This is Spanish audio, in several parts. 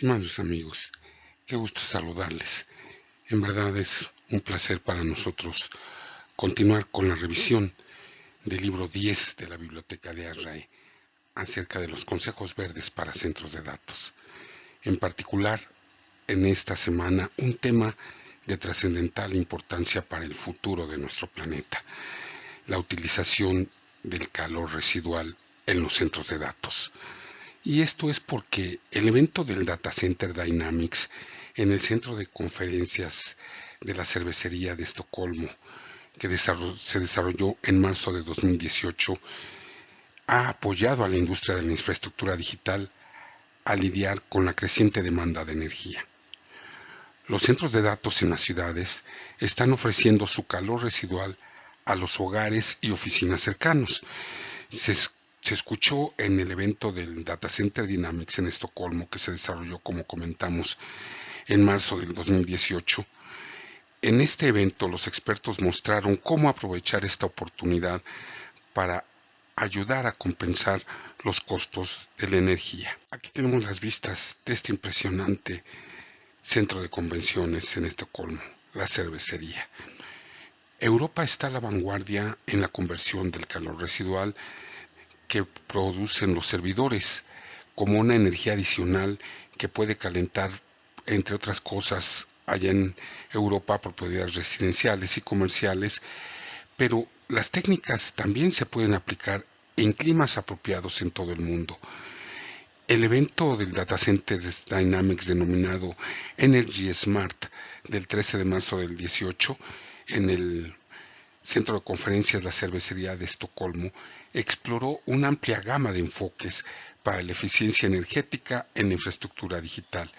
Estimados amigos, qué gusto saludarles. En verdad es un placer para nosotros continuar con la revisión del libro 10 de la Biblioteca de Azrae acerca de los consejos verdes para centros de datos. En particular, en esta semana, un tema de trascendental importancia para el futuro de nuestro planeta: la utilización del calor residual en los centros de datos. Y esto es porque el evento del Data Center Dynamics en el centro de conferencias de la cervecería de Estocolmo, que se desarrolló en marzo de 2018, ha apoyado a la industria de la infraestructura digital a lidiar con la creciente demanda de energía. Los centros de datos en las ciudades están ofreciendo su calor residual a los hogares y oficinas cercanos. Se escuchó en el evento del Data Center Dynamics en Estocolmo, que se desarrolló, como comentamos, en marzo del 2018. En este evento, los expertos mostraron cómo aprovechar esta oportunidad para ayudar a compensar los costos de la energía. Aquí tenemos las vistas de este impresionante centro de convenciones en Estocolmo, la cervecería. Europa está a la vanguardia en la conversión del calor residual que producen los servidores como una energía adicional que puede calentar, entre otras cosas, allá en Europa, propiedades residenciales y comerciales, pero las técnicas también se pueden aplicar en climas apropiados en todo el mundo. El evento del Data Center Dynamics denominado Energy Smart del 13 de marzo del 18 en el Centro de Conferencias La Cervecería de Estocolmo exploró una amplia gama de enfoques para la eficiencia energética en la infraestructura digital,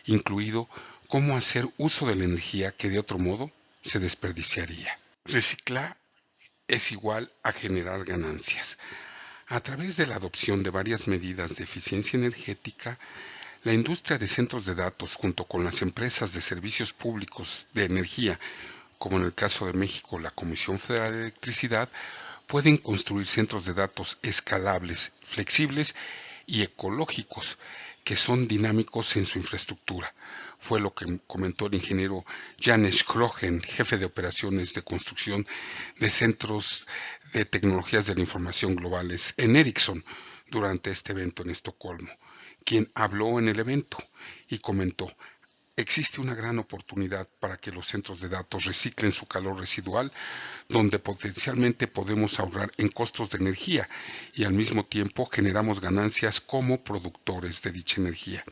incluido cómo hacer uso de la energía que de otro modo se desperdiciaría. Reciclar es igual a generar ganancias. A través de la adopción de varias medidas de eficiencia energética, la industria de centros de datos, junto con las empresas de servicios públicos de energía, como en el caso de México, la Comisión Federal de Electricidad, pueden construir centros de datos escalables, flexibles y ecológicos, que son dinámicos en su infraestructura. Fue lo que comentó el ingeniero Janes Krogen, jefe de operaciones de construcción de centros de tecnologías de la información globales en Ericsson durante este evento en Estocolmo, quien habló en el evento y comentó: existe una gran oportunidad para que los centros de datos reciclen su calor residual, donde potencialmente podemos ahorrar en costos de energía y al mismo tiempo generamos ganancias como productores de dicha energía.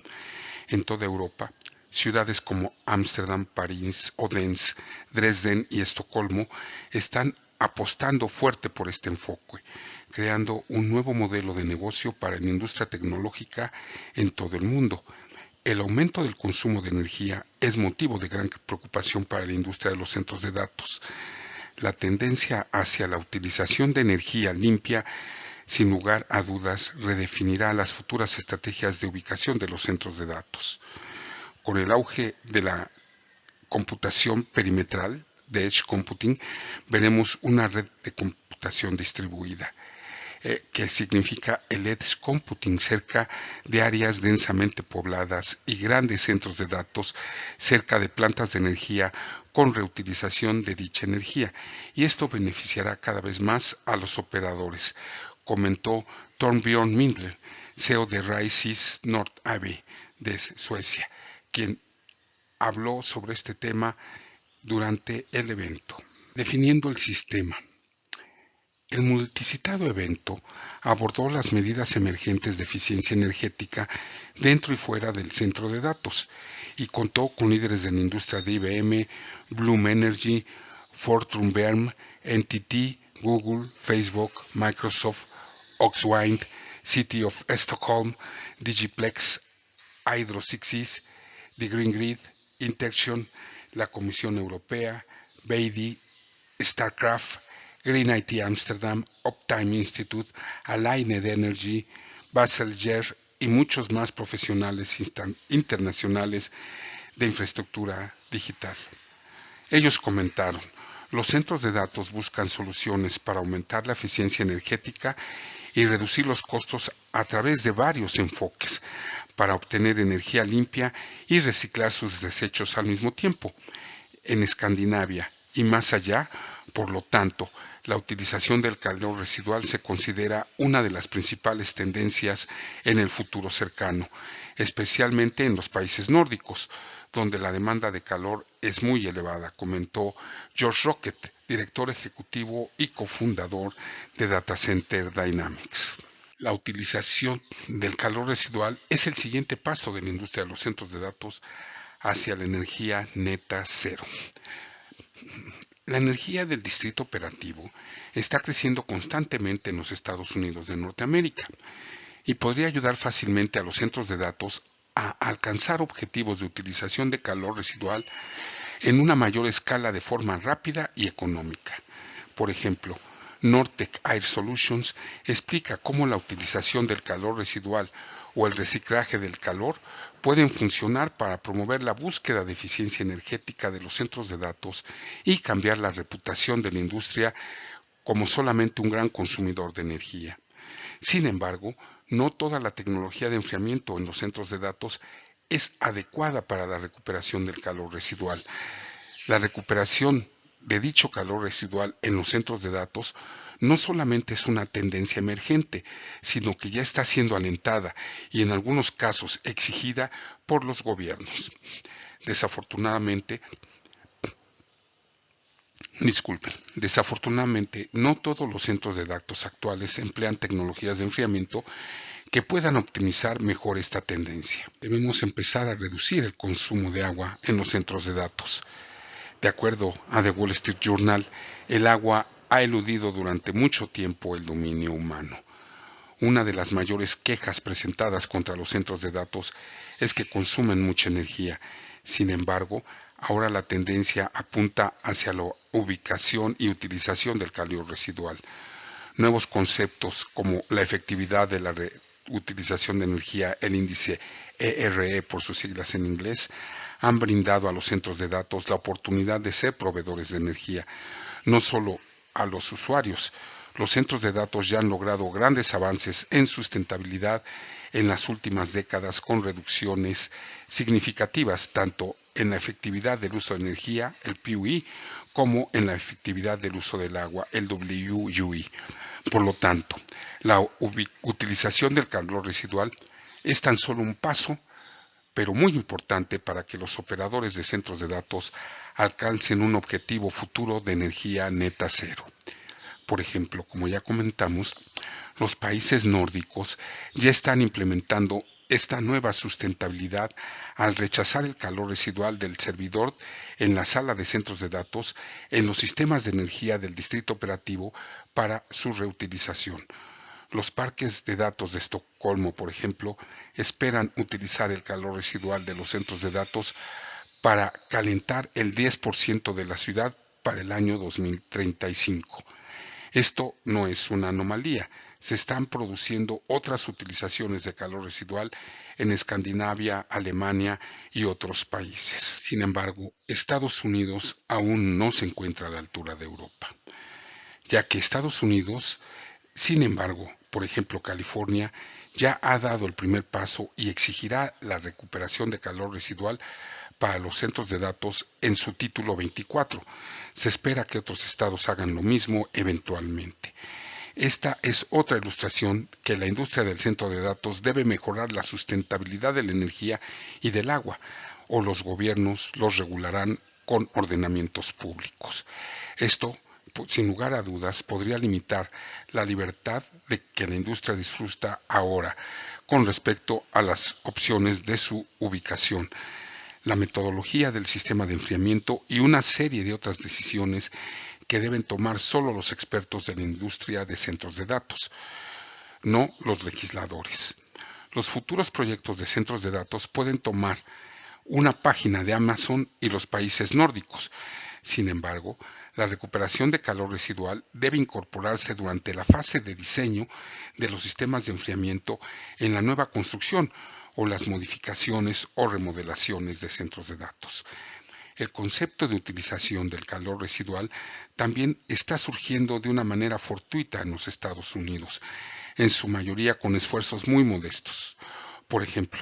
En toda Europa, ciudades como Ámsterdam, París, Odense, Dresden y Estocolmo están apostando fuerte por este enfoque, creando un nuevo modelo de negocio para la industria tecnológica en todo el mundo. El aumento del consumo de energía es motivo de gran preocupación para la industria de los centros de datos. La tendencia hacia la utilización de energía limpia, sin lugar a dudas, redefinirá las futuras estrategias de ubicación de los centros de datos. Con el auge de la computación perimetral, de Edge Computing, veremos una red de computación distribuida, que significa el Edge Computing, cerca de áreas densamente pobladas y grandes centros de datos cerca de plantas de energía con reutilización de dicha energía, y esto beneficiará cada vez más a los operadores, comentó Torbjörn Mindler, CEO de Rises Nord AB de Suecia, quien habló sobre este tema durante el evento. Definiendo el sistema. El multicitado evento abordó las medidas emergentes de eficiencia energética dentro y fuera del centro de datos y contó con líderes de la industria de IBM, Bloom Energy, Fortune Berm, NTT, Google, Facebook, Microsoft, Oxwind, City of Stockholm, Digiplex, Hydro 6 The Green Grid, Interxion, la Comisión Europea, Beide, Starcraft, Green IT Amsterdam, Uptime Institute, Aligned Energy, Baselger y muchos más profesionales internacionales de infraestructura digital. Ellos comentaron: los centros de datos buscan soluciones para aumentar la eficiencia energética y reducir los costos a través de varios enfoques. para obtener energía limpia y reciclar sus desechos al mismo tiempo. En Escandinavia y más allá, por lo tanto, la utilización del calor residual se considera una de las principales tendencias en el futuro cercano, especialmente en los países nórdicos, donde la demanda de calor es muy elevada, comentó George Rocket, director ejecutivo y cofundador de Data Center Dynamics. La utilización del calor residual es el siguiente paso de la industria de los centros de datos hacia la energía neta cero. La energía del distrito operativo está creciendo constantemente en los Estados Unidos de Norteamérica y podría ayudar fácilmente a los centros de datos a alcanzar objetivos de utilización de calor residual en una mayor escala de forma rápida y económica. Por ejemplo, Nortec Air Solutions explica cómo la utilización del calor residual o el reciclaje del calor pueden funcionar para promover la búsqueda de eficiencia energética de los centros de datos y cambiar la reputación de la industria como solamente un gran consumidor de energía. Sin embargo, no toda la tecnología de enfriamiento en los centros de datos es adecuada para la recuperación del calor residual. La recuperación de dicho calor residual en los centros de datos no solamente es una tendencia emergente, sino que ya está siendo alentada y en algunos casos exigida por los gobiernos. Desafortunadamente, no todos los centros de datos actuales emplean tecnologías de enfriamiento que puedan optimizar mejor esta tendencia. Debemos empezar a reducir el consumo de agua en los centros de datos. De acuerdo a The Wall Street Journal, el agua ha eludido durante mucho tiempo el dominio humano. Una de las mayores quejas presentadas contra los centros de datos es que consumen mucha energía. Sin embargo, ahora la tendencia apunta hacia la ubicación y utilización del calor residual. Nuevos conceptos como la efectividad de la utilización de energía, el índice ERE por sus siglas en inglés, han brindado a los centros de datos la oportunidad de ser proveedores de energía, no solo a los usuarios. Los centros de datos ya han logrado grandes avances en sustentabilidad en las últimas décadas con reducciones significativas tanto en la efectividad del uso de energía, el PUE, como en la efectividad del uso del agua, el WUE. Por lo tanto, la utilización del calor residual es tan solo un paso, pero muy importante para que los operadores de centros de datos alcancen un objetivo futuro de energía neta cero. Por ejemplo, como ya comentamos, los países nórdicos ya están implementando esta nueva sustentabilidad al rechazar el calor residual del servidor en la sala de centros de datos en los sistemas de energía del distrito operativo para su reutilización. Los parques de datos de Estocolmo, por ejemplo, esperan utilizar el calor residual de los centros de datos para calentar el 10% de la ciudad para el año 2035. Esto no es una anomalía. Se están produciendo otras utilizaciones de calor residual en Escandinavia, Alemania y otros países. Sin embargo, Estados Unidos aún no se encuentra a la altura de Europa, ya que Estados Unidos, sin embargo, por ejemplo, California, ya ha dado el primer paso y exigirá la recuperación de calor residual para los centros de datos en su título 24. Se espera que otros estados hagan lo mismo eventualmente. Esta es otra ilustración que la industria del centro de datos debe mejorar la sustentabilidad de la energía y del agua, o los gobiernos los regularán con ordenamientos públicos. Esto, sin lugar a dudas, podría limitar la libertad de que la industria disfruta ahora con respecto a las opciones de su ubicación, la metodología del sistema de enfriamiento y una serie de otras decisiones que deben tomar solo los expertos de la industria de centros de datos, no los legisladores. Los futuros proyectos de centros de datos pueden tomar una página de Amazon y los países nórdicos. Sin embargo, la recuperación de calor residual debe incorporarse durante la fase de diseño de los sistemas de enfriamiento en la nueva construcción o las modificaciones o remodelaciones de centros de datos. El concepto de utilización del calor residual también está surgiendo de una manera fortuita en los Estados Unidos, en su mayoría con esfuerzos muy modestos. Por ejemplo,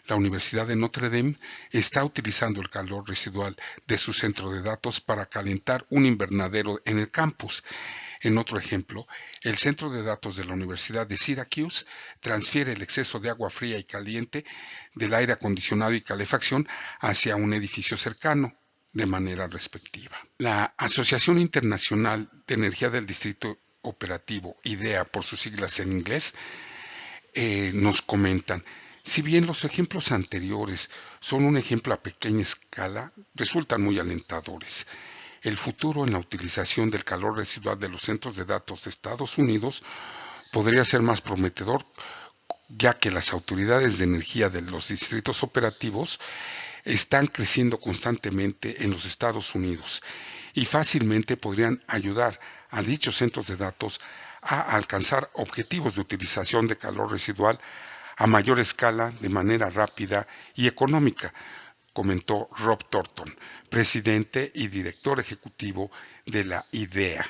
la Universidad de Notre Dame está utilizando el calor residual de su centro de datos para calentar un invernadero en el campus. En otro ejemplo, el centro de datos de la Universidad de Syracuse transfiere el exceso de agua fría y caliente del aire acondicionado y calefacción hacia un edificio cercano, de manera respectiva. La Asociación Internacional de Energía del Distrito Operativo, IDEA por sus siglas en inglés, nos comentan: si bien los ejemplos anteriores son un ejemplo a pequeña escala, resultan muy alentadores. El futuro en la utilización del calor residual de los centros de datos de Estados Unidos podría ser más prometedor, ya que las autoridades de energía de los distritos operativos están creciendo constantemente en los Estados Unidos y fácilmente podrían ayudar a dichos centros de datos a alcanzar objetivos de utilización de calor residual a mayor escala de manera rápida y económica, comentó Rob Thornton, presidente y director ejecutivo de la IDEA.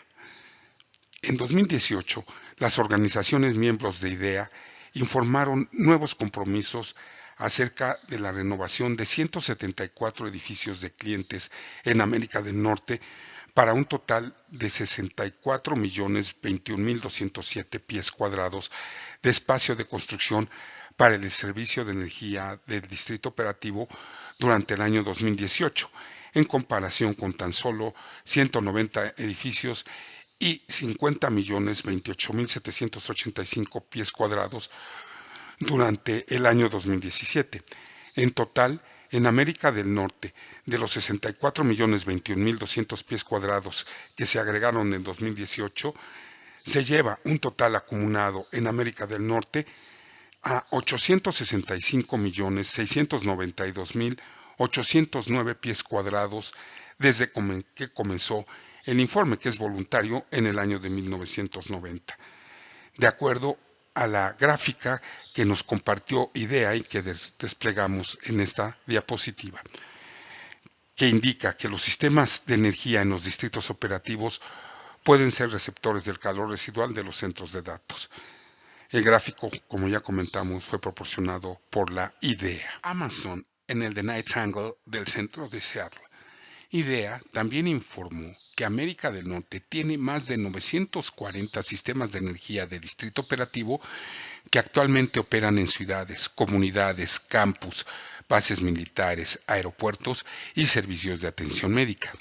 En 2018, las organizaciones miembros de IDEA informaron nuevos compromisos acerca de la renovación de 174 edificios de clientes en América del Norte para un total de 64.021.207 pies cuadrados de espacio de construcción para el servicio de energía del distrito operativo durante el año 2018, en comparación con tan solo 190 edificios y 50.028.785 pies cuadrados durante el año 2017. En total, en América del Norte, de los 64.021.200 pies cuadrados que se agregaron en 2018, se lleva un total acumulado en América del Norte a 865.692.809 pies cuadrados desde que comenzó el informe, que es voluntario, en el año de 1990. De acuerdo a la gráfica que nos compartió IDEA y que desplegamos en esta diapositiva, que indica que los sistemas de energía en los distritos operativos pueden ser receptores del calor residual de los centros de datos. El gráfico, como ya comentamos, fue proporcionado por la IDEA. Amazon, en el The Night Triangle del centro de Seattle. IDEA también informó que América del Norte tiene más de 940 sistemas de energía de distrito operativo que actualmente operan en ciudades, comunidades, campus, bases militares, aeropuertos y servicios de atención médica.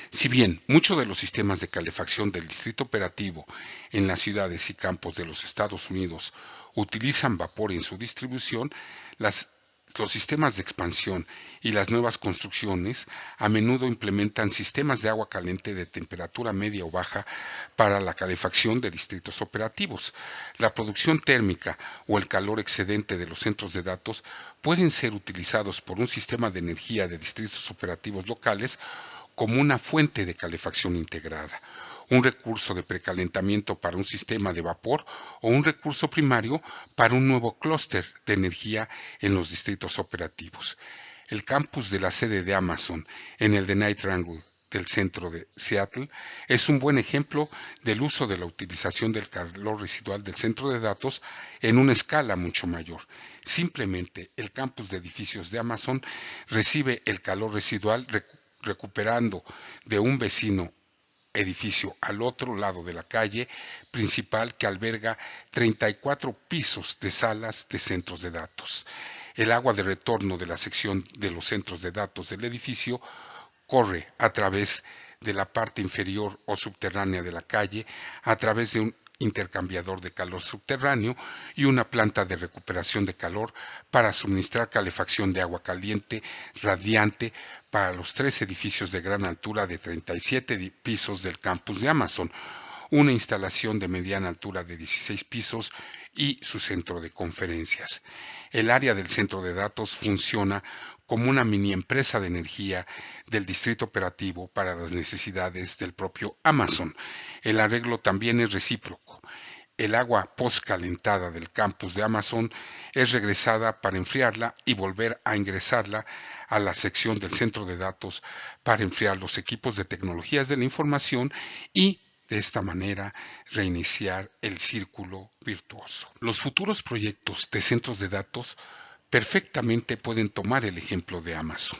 Si bien muchos de los sistemas de calefacción del distrito operativo en las ciudades y campos de los Estados Unidos utilizan vapor en su distribución, los sistemas de expansión y las nuevas construcciones a menudo implementan sistemas de agua caliente de temperatura media o baja para la calefacción de distritos operativos. La producción térmica o el calor excedente de los centros de datos pueden ser utilizados por un sistema de energía de distritos operativos locales como una fuente de calefacción integrada, un recurso de precalentamiento para un sistema de vapor o un recurso primario para un nuevo clúster de energía en los distritos operativos. El campus de la sede de Amazon en el The Night Triangle del centro de Seattle es un buen ejemplo del uso de la utilización del calor residual del centro de datos en una escala mucho mayor. Simplemente el campus de edificios de Amazon recibe el calor residual recuperando de un vecino edificio al otro lado de la calle principal que alberga 34 pisos de salas de centros de datos. El agua de retorno de la sección de los centros de datos del edificio corre a través de la parte inferior o subterránea de la calle, a través de un intercambiador de calor subterráneo y una planta de recuperación de calor para suministrar calefacción de agua caliente radiante para los 3 edificios de gran altura de 37 pisos del campus de Amazon, una instalación de mediana altura de 16 pisos y su centro de conferencias. El área del centro de datos funciona como una mini empresa de energía del distrito operativo para las necesidades del propio Amazon. El arreglo también es recíproco. El agua postcalentada del campus de Amazon es regresada para enfriarla y volver a ingresarla a la sección del centro de datos para enfriar los equipos de tecnologías de la información y de esta manera reiniciar el círculo virtuoso. Los futuros proyectos de centros de datos perfectamente pueden tomar el ejemplo de Amazon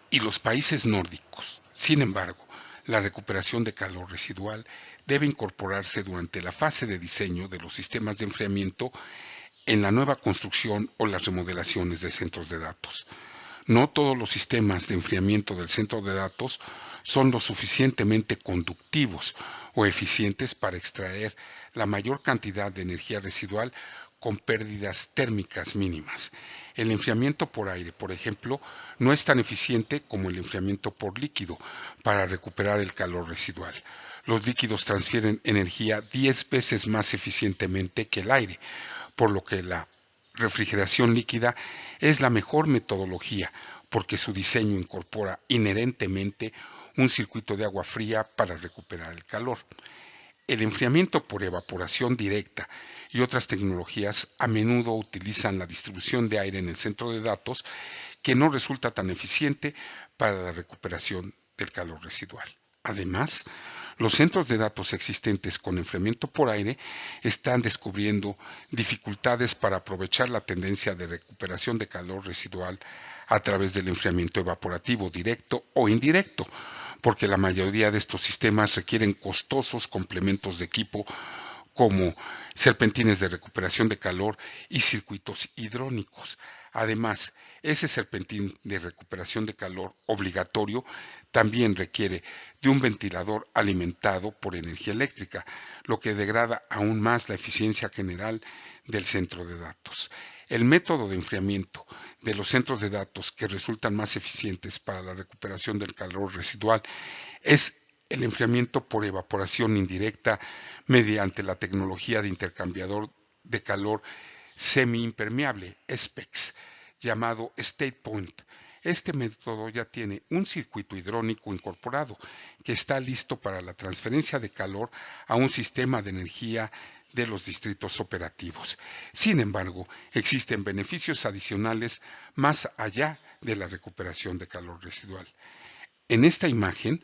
y los países nórdicos. Sin embargo, la recuperación de calor residual debe incorporarse durante la fase de diseño de los sistemas de enfriamiento en la nueva construcción o las remodelaciones de centros de datos. No todos los sistemas de enfriamiento del centro de datos son lo suficientemente conductivos o eficientes para extraer la mayor cantidad de energía residual con pérdidas térmicas mínimas. El enfriamiento por aire, por ejemplo, no es tan eficiente como el enfriamiento por líquido para recuperar el calor residual. Los líquidos transfieren energía 10 veces más eficientemente que el aire, por lo que la refrigeración líquida es la mejor metodología porque su diseño incorpora inherentemente un circuito de agua fría para recuperar el calor. El enfriamiento por evaporación directa y otras tecnologías a menudo utilizan la distribución de aire en el centro de datos, que no resulta tan eficiente para la recuperación del calor residual. Además, los centros de datos existentes con enfriamiento por aire están descubriendo dificultades para aprovechar la tendencia de recuperación de calor residual a través del enfriamiento evaporativo directo o indirecto, porque la mayoría de estos sistemas requieren costosos complementos de equipo como serpentines de recuperación de calor y circuitos hidrónicos. Además, ese serpentín de recuperación de calor obligatorio también requiere de un ventilador alimentado por energía eléctrica, lo que degrada aún más la eficiencia general del centro de datos. El método de enfriamiento de los centros de datos que resultan más eficientes para la recuperación del calor residual es el enfriamiento por evaporación indirecta mediante la tecnología de intercambiador de calor semiimpermeable, SPECS, llamado State Point. Este método ya tiene un circuito hidrónico incorporado que está listo para la transferencia de calor a un sistema de energía de los distritos operativos. Sin embargo, existen beneficios adicionales más allá de la recuperación de calor residual. En esta imagen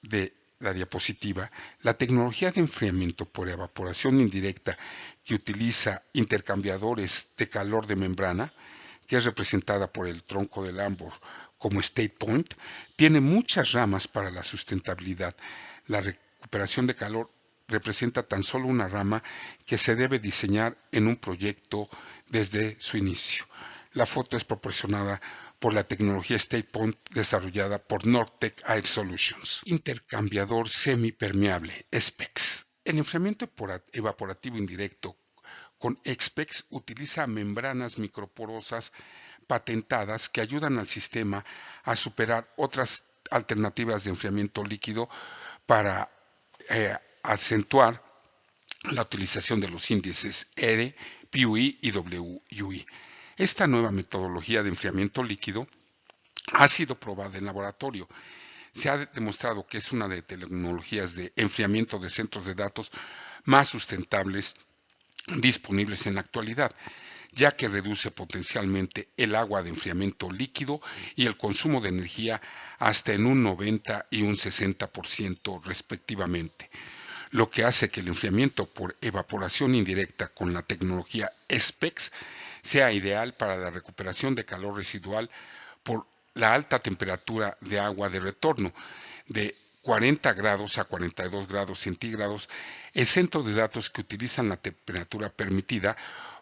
de la diapositiva, la tecnología de enfriamiento por evaporación indirecta que utiliza intercambiadores de calor de membrana, que es representada por el tronco del árbol como State Point, tiene muchas ramas para la sustentabilidad. La recuperación de calor representa tan solo una rama que se debe diseñar en un proyecto desde su inicio. La foto es proporcionada por la tecnología State Point desarrollada por Nortec Air Solutions. Intercambiador semipermeable, SPECS. El enfriamiento evaporativo indirecto con SPECS utiliza membranas microporosas patentadas que ayudan al sistema a superar otras alternativas de enfriamiento líquido para acentuar la utilización de los índices R, PUI y WUI. Esta nueva metodología de enfriamiento líquido ha sido probada en laboratorio. Se ha demostrado que es una de las tecnologías de enfriamiento de centros de datos más sustentables disponibles en la actualidad, ya que reduce potencialmente el agua de enfriamiento líquido y el consumo de energía hasta en un 90 y un 60% respectivamente, lo que hace que el enfriamiento por evaporación indirecta con la tecnología SPECS sea ideal para la recuperación de calor residual por la alta temperatura de agua de retorno de 40 grados a 42 grados centígrados, el centro de datos que utilizan la temperatura permitida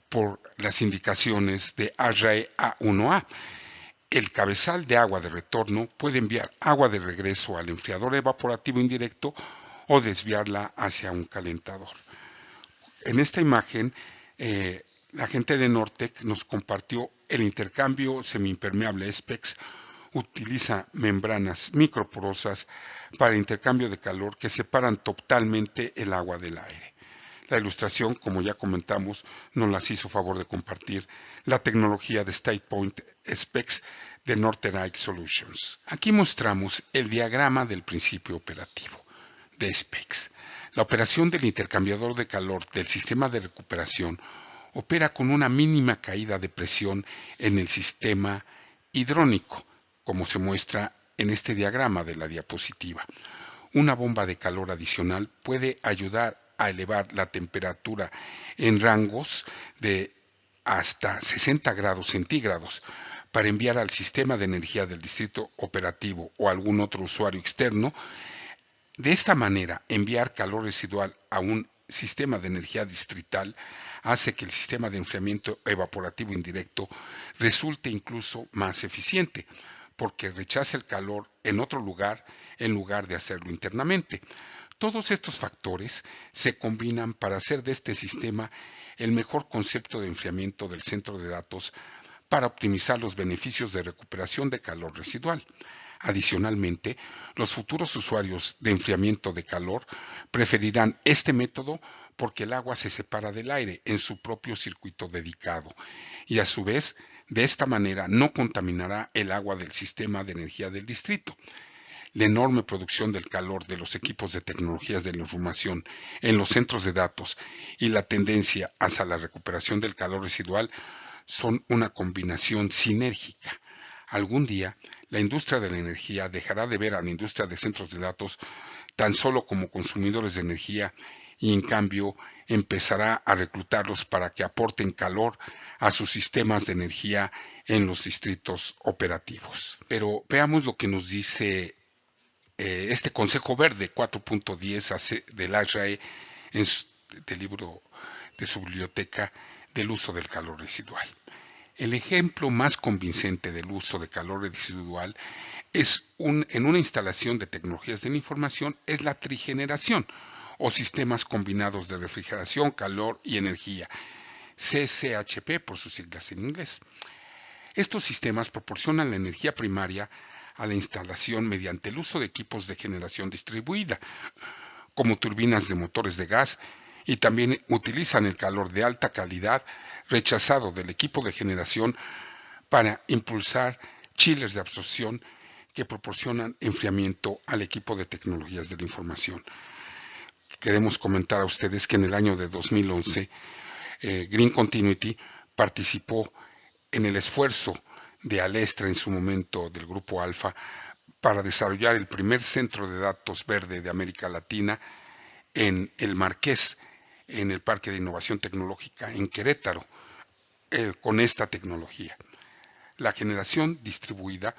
por las indicaciones de ARRAE A1A. El cabezal de agua de retorno puede enviar agua de regreso al enfriador evaporativo indirecto o desviarla hacia un calentador. En esta imagen, la gente de Nortec nos compartió el intercambio semiimpermeable SPECS. Utiliza membranas microporosas para intercambio de calor que separan totalmente el agua del aire. La ilustración, como ya comentamos, nos las hizo favor de compartir la tecnología de State Point SPECS de Nortec Air Solutions. Aquí mostramos el diagrama del principio operativo de SPECS. La operación del intercambiador de calor del sistema de recuperación opera con una mínima caída de presión en el sistema hidrónico, como se muestra en este diagrama de la diapositiva. Una bomba de calor adicional puede ayudar a elevar la temperatura en rangos de hasta 60 grados centígrados para enviar al sistema de energía del distrito operativo o algún otro usuario externo. De esta manera, enviar calor residual a un sistema de energía distrital hace que el sistema de enfriamiento evaporativo indirecto resulte incluso más eficiente, porque rechaza el calor en otro lugar en lugar de hacerlo internamente. Todos estos factores se combinan para hacer de este sistema el mejor concepto de enfriamiento del centro de datos para optimizar los beneficios de recuperación de calor residual. Adicionalmente, los futuros usuarios de enfriamiento de calor preferirán este método porque el agua se separa del aire en su propio circuito dedicado y a su vez, de esta manera no contaminará el agua del sistema de energía del distrito. La enorme producción del calor de los equipos de tecnologías de la información en los centros de datos y la tendencia hacia la recuperación del calor residual son una combinación sinérgica. Algún día, la industria de la energía dejará de ver a la industria de centros de datos tan solo como consumidores de energía y en cambio empezará a reclutarlos para que aporten calor a sus sistemas de energía en los distritos operativos. Pero veamos lo que nos dice este Consejo Verde 4.10 del ASRAE del libro de su biblioteca del uso del calor residual. El ejemplo más convincente del uso de calor residual en una instalación de tecnologías de la información es la trigeneración o sistemas combinados de refrigeración, calor y energía, CCHP por sus siglas en inglés. Estos sistemas proporcionan la energía primaria a la instalación mediante el uso de equipos de generación distribuida, como turbinas de motores de gas, y también utilizan el calor de alta calidad rechazado del equipo de generación para impulsar chillers de absorción que proporcionan enfriamiento al equipo de tecnologías de la información. Queremos comentar a ustedes que en el año de 2011 Green Continuity participó en el esfuerzo de Alestra en su momento del Grupo Alfa para desarrollar el primer centro de datos verde de América Latina en el Marqués, en el Parque de Innovación Tecnológica en Querétaro, con esta tecnología. La generación distribuida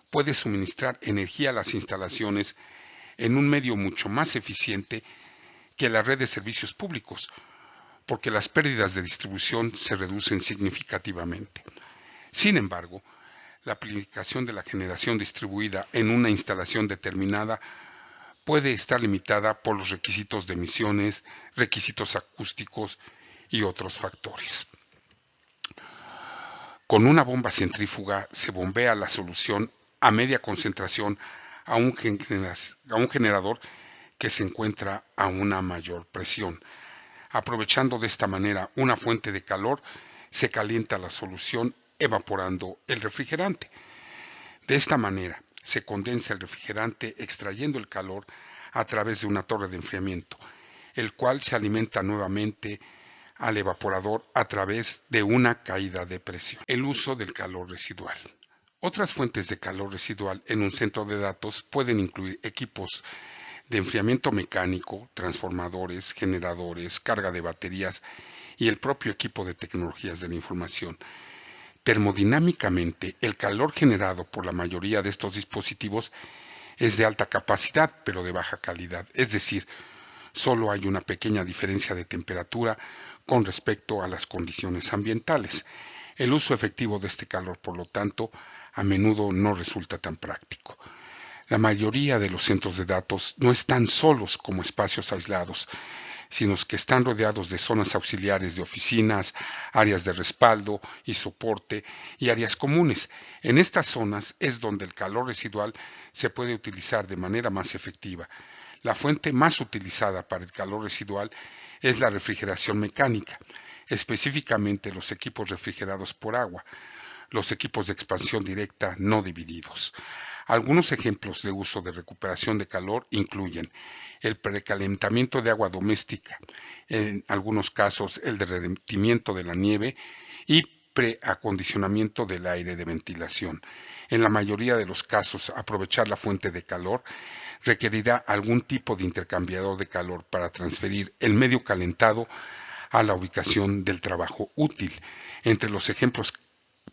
puede suministrar energía a las instalaciones en un medio mucho más eficiente que la red de servicios públicos, porque las pérdidas de distribución se reducen significativamente. Sin embargo, la aplicación de la generación distribuida en una instalación determinada puede estar limitada por los requisitos de emisiones, requisitos acústicos y otros factores. Con una bomba centrífuga se bombea la solución a media concentración a un generador que se encuentra a una mayor presión. Aprovechando de esta manera una fuente de calor, se calienta la solución evaporando el refrigerante. De esta manera, se condensa el refrigerante extrayendo el calor a través de una torre de enfriamiento, el cual se alimenta nuevamente al evaporador a través de una caída de presión. El uso del calor residual. Otras fuentes de calor residual en un centro de datos pueden incluir equipos de enfriamiento mecánico, transformadores, generadores, carga de baterías y el propio equipo de tecnologías de la información. Termodinámicamente, el calor generado por la mayoría de estos dispositivos es de alta capacidad, pero de baja calidad, es decir, solo hay una pequeña diferencia de temperatura con respecto a las condiciones ambientales. El uso efectivo de este calor, por lo tanto, a menudo no resulta tan práctico. La mayoría de los centros de datos no están solos como espacios aislados, sino que están rodeados de zonas auxiliares de oficinas, áreas de respaldo y soporte y áreas comunes. En estas zonas es donde el calor residual se puede utilizar de manera más efectiva. La fuente más utilizada para el calor residual es la refrigeración mecánica, específicamente los equipos refrigerados por agua, los equipos de expansión directa no divididos. Algunos ejemplos de uso de recuperación de calor incluyen el precalentamiento de agua doméstica, en algunos casos el derretimiento de la nieve y preacondicionamiento del aire de ventilación. En la mayoría de los casos, aprovechar la fuente de calor requerirá algún tipo de intercambiador de calor para transferir el medio calentado a la ubicación del trabajo útil. Entre los ejemplos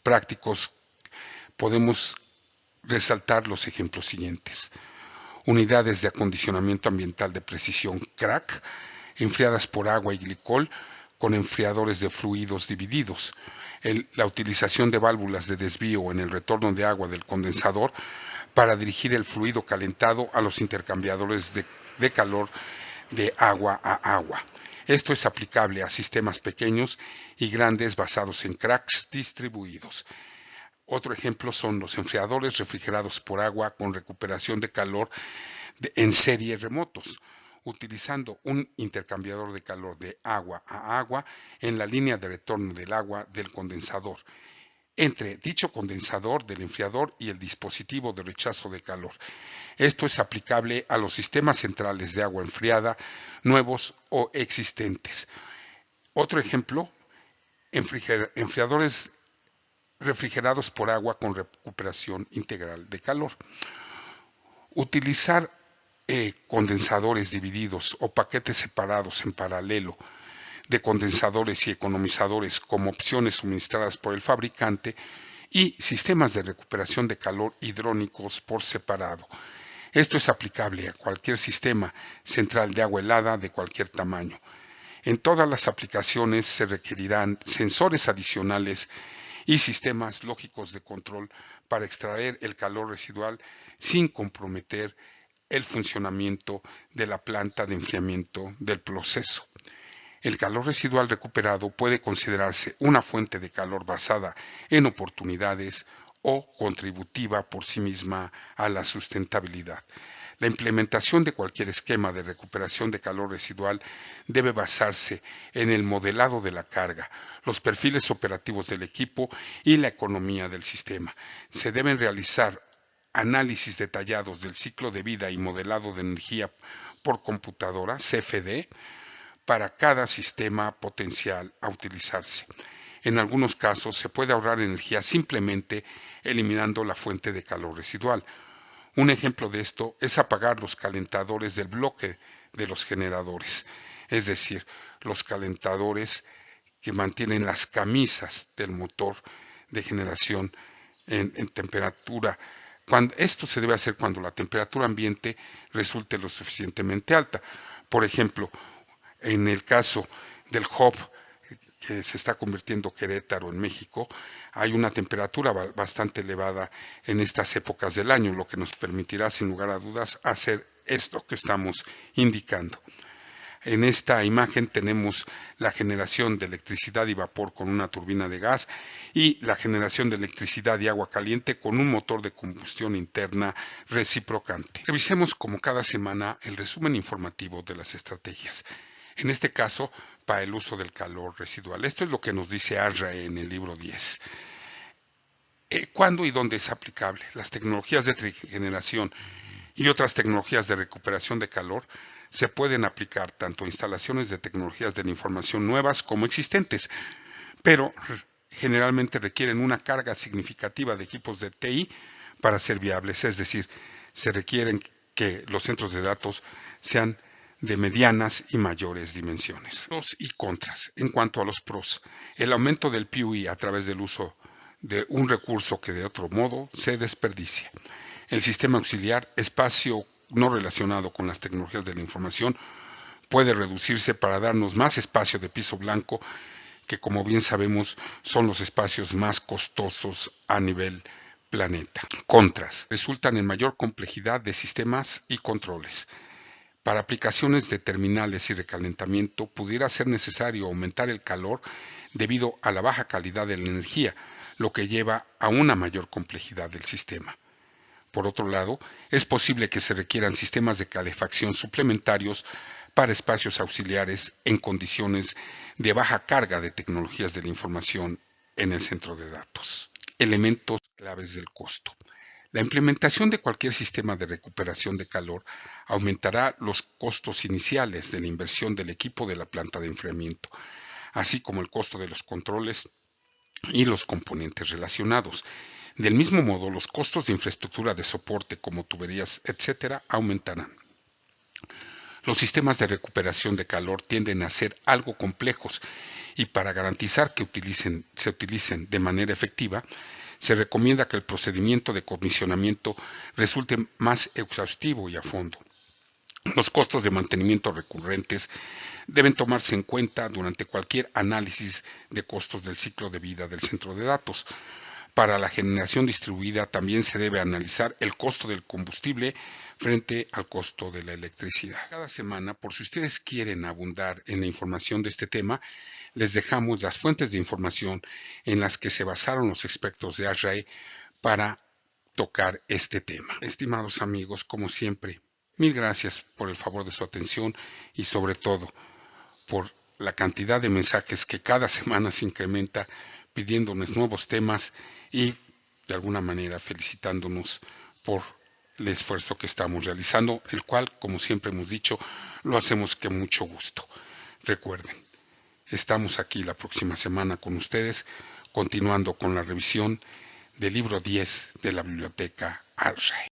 prácticos podemos resaltar los ejemplos siguientes. Unidades de acondicionamiento ambiental de precisión CRAC, enfriadas por agua y glicol con enfriadores de fluidos divididos. La utilización de válvulas de desvío en el retorno de agua del condensador para dirigir el fluido calentado a los intercambiadores de calor de agua a agua. Esto es aplicable a sistemas pequeños y grandes basados en cracks distribuidos. Otro ejemplo son los enfriadores refrigerados por agua con recuperación de calor en serie remotos, utilizando un intercambiador de calor de agua a agua en la línea de retorno del agua del condensador, entre dicho condensador del enfriador y el dispositivo de rechazo de calor. Esto es aplicable a los sistemas centrales de agua enfriada, nuevos o existentes. Otro ejemplo, enfriadores refrigerados por agua con recuperación integral de calor. Utilizar condensadores divididos o paquetes separados en paralelo de condensadores y economizadores como opciones suministradas por el fabricante y sistemas de recuperación de calor hidrónicos por separado. Esto es aplicable a cualquier sistema central de agua helada de cualquier tamaño. En todas las aplicaciones se requerirán sensores adicionales y sistemas lógicos de control para extraer el calor residual sin comprometer el funcionamiento de la planta de enfriamiento del proceso. El calor residual recuperado puede considerarse una fuente de calor basada en oportunidades o contributiva por sí misma a la sustentabilidad. La implementación de cualquier esquema de recuperación de calor residual debe basarse en el modelado de la carga, los perfiles operativos del equipo y la economía del sistema. Se deben realizar análisis detallados del ciclo de vida y modelado de energía por computadora, CFD, para cada sistema potencial a utilizarse. En algunos casos se puede ahorrar energía simplemente eliminando la fuente de calor residual. Un ejemplo de esto es apagar los calentadores del bloque de los generadores, es decir, los calentadores que mantienen las camisas del motor de generación en temperatura. Esto se debe hacer cuando la temperatura ambiente resulte lo suficientemente alta. Por ejemplo, en el caso del hub que se está convirtiendo Querétaro en México, hay una temperatura bastante elevada en estas épocas del año, lo que nos permitirá sin lugar a dudas hacer esto que estamos indicando. En esta imagen tenemos la generación de electricidad y vapor con una turbina de gas y la generación de electricidad y agua caliente con un motor de combustión interna reciprocante. Revisemos como cada semana el resumen informativo de las estrategias. En este caso, para el uso del calor residual. Esto es lo que nos dice ASRAE en el libro 10. ¿Cuándo y dónde es aplicable? Las tecnologías de trigeneración y otras tecnologías de recuperación de calor se pueden aplicar tanto a instalaciones de tecnologías de la información nuevas como existentes, pero generalmente requieren una carga significativa de equipos de TI para ser viables, es decir, se requieren que los centros de datos sean de medianas y mayores dimensiones. Pros y contras. En cuanto a los pros, el aumento del PUE a través del uso de un recurso que de otro modo se desperdicia. El sistema auxiliar, espacio no relacionado con las tecnologías de la información, puede reducirse para darnos más espacio de piso blanco, que como bien sabemos son los espacios más costosos a nivel planeta. Contras. Resultan en mayor complejidad de sistemas y controles. Para aplicaciones de terminales y recalentamiento pudiera ser necesario aumentar el calor debido a la baja calidad de la energía, lo que lleva a una mayor complejidad del sistema. Por otro lado, es posible que se requieran sistemas de calefacción suplementarios para espacios auxiliares en condiciones de baja carga de tecnologías de la información en el centro de datos. Elementos claves del costo. La implementación de cualquier sistema de recuperación de calor aumentará los costos iniciales de la inversión del equipo de la planta de enfriamiento, así como el costo de los controles y los componentes relacionados. Del mismo modo, los costos de infraestructura de soporte como tuberías, etcétera, aumentarán. Los sistemas de recuperación de calor tienden a ser algo complejos y para garantizar que se utilicen de manera efectiva, se recomienda que el procedimiento de comisionamiento resulte más exhaustivo y a fondo. Los costos de mantenimiento recurrentes deben tomarse en cuenta durante cualquier análisis de costos del ciclo de vida del centro de datos. Para la generación distribuida también se debe analizar el costo del combustible frente al costo de la electricidad. Cada semana, por si ustedes quieren abundar en la información de este tema, les dejamos las fuentes de información en las que se basaron los expertos de ASRAE para tocar este tema. Estimados amigos, como siempre, mil gracias por el favor de su atención y sobre todo por la cantidad de mensajes que cada semana se incrementa pidiéndonos nuevos temas y de alguna manera felicitándonos por el esfuerzo que estamos realizando, el cual, como siempre hemos dicho, lo hacemos con mucho gusto. Recuerden, estamos aquí la próxima semana con ustedes, continuando con la revisión del libro 10 de la Biblioteca ASRAE.